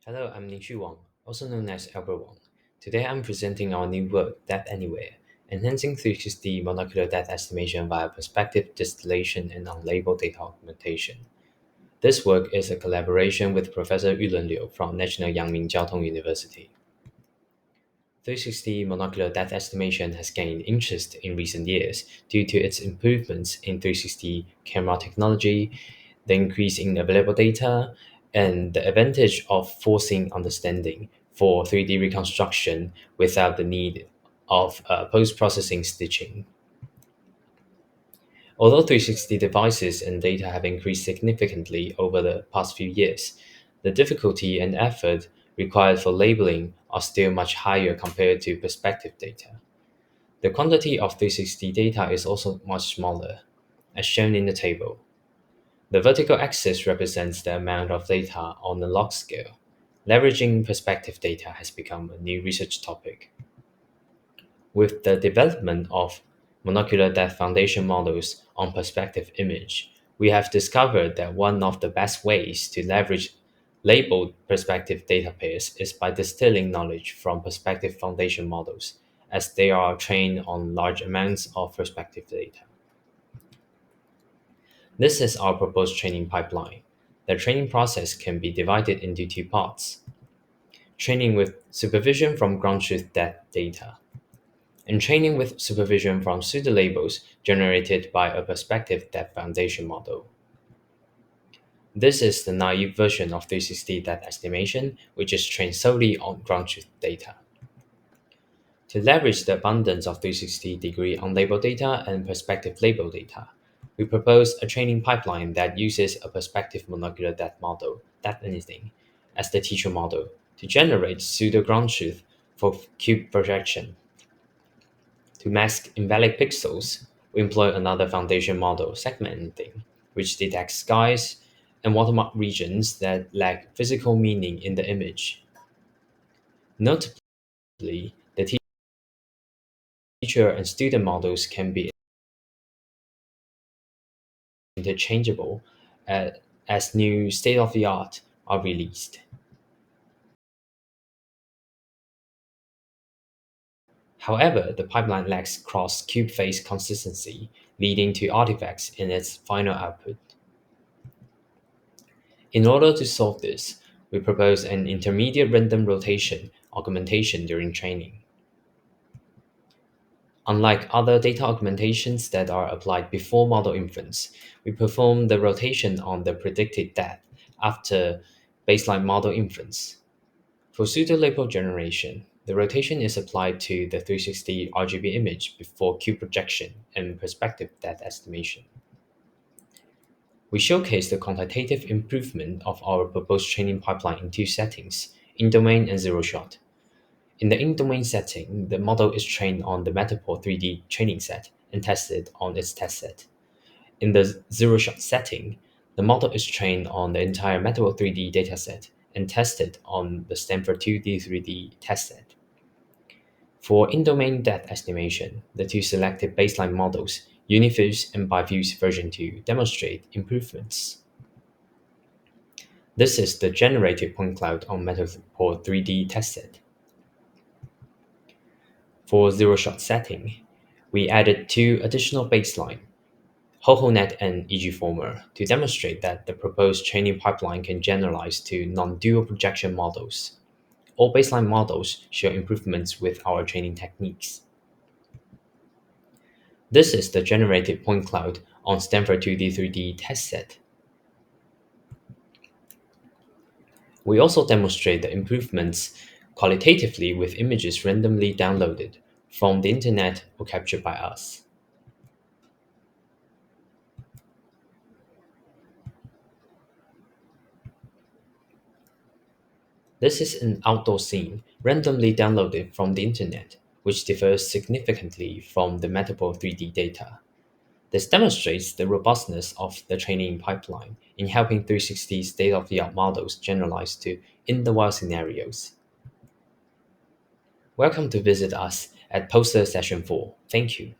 Hello, I'm Ningxu Wang, also known as Albert Wang. Today I'm presenting our new work, Depth Anywhere, Enhancing 360 Monocular Depth Estimation via Perspective Distillation and Unlabeled Data Augmentation. This work is a collaboration with Professor Yulen Liu from National Yangming Jiao Tong University. 360 monocular depth estimation has gained interest in recent years due to its improvements in 360 camera technology, the increase in available data, and the advantage of forcing understanding for 3D reconstruction without the need of post-processing stitching. Although 360 devices and data have increased significantly over the past few years, the difficulty and effort required for labeling are still much higher compared to perspective data. The quantity of 360 data is also much smaller, as shown in the table. The vertical axis represents the amount of data on the log scale. Leveraging perspective data has become a new research topic. With the development of monocular depth foundation models on perspective image, we have discovered that one of the best ways to leverage labeled perspective data pairs is by distilling knowledge from perspective foundation models, as they are trained on large amounts of perspective data. This is our proposed training pipeline. The training process can be divided into two parts: training with supervision from ground truth depth data, and training with supervision from pseudo labels generated by a perspective depth foundation model. This is the naive version of 360 depth estimation, which is trained solely on ground truth data. To leverage the abundance of 360-degree unlabeled data and perspective label data, we propose a training pipeline that uses a perspective monocular depth model, depth anything, as the teacher model to generate pseudo ground truth for cube projection. To mask invalid pixels, we employ another foundation model, segment anything, which detects skies and watermark regions that lack physical meaning in the image. Notably, the teacher and student models can be interchangeable as new state-of-the-art are released. However, the pipeline lacks cross-cube face consistency, leading to artifacts in its final output. In order to solve this, we propose an intermediate random rotation augmentation during training. Unlike other data augmentations that are applied before model inference, we perform the rotation on the predicted depth after baseline model inference. For pseudo-label generation, the rotation is applied to the 360 RGB image before cube projection and perspective depth estimation. We showcase the quantitative improvement of our proposed training pipeline in two settings: in-domain and zero-shot. In the in-domain setting, the model is trained on the Matterport3D training set and tested on its test set. In the zero-shot setting, the model is trained on the entire Matterport3D dataset and tested on the Stanford2D3D test set. For in-domain depth estimation, the two selected baseline models, Unifuse and Bifuse version 2, demonstrate improvements. This is the generated point cloud on Matterport3D test set. For zero-shot setting, we added two additional baseline, HoHoNet and EGFormer, to demonstrate that the proposed training pipeline can generalize to non-dual projection models. All baseline models show improvements with our training techniques. This is the generated point cloud on Stanford2D3D test set. We also demonstrate the improvements qualitatively with images randomly downloaded from the internet or captured by us. This is an outdoor scene randomly downloaded from the internet, which differs significantly from the Matterport3D data. This demonstrates the robustness of the training pipeline in helping 360 state-of-the-art models generalize to in-the-wild scenarios. Welcome to visit us at Poster Session 4. Thank you.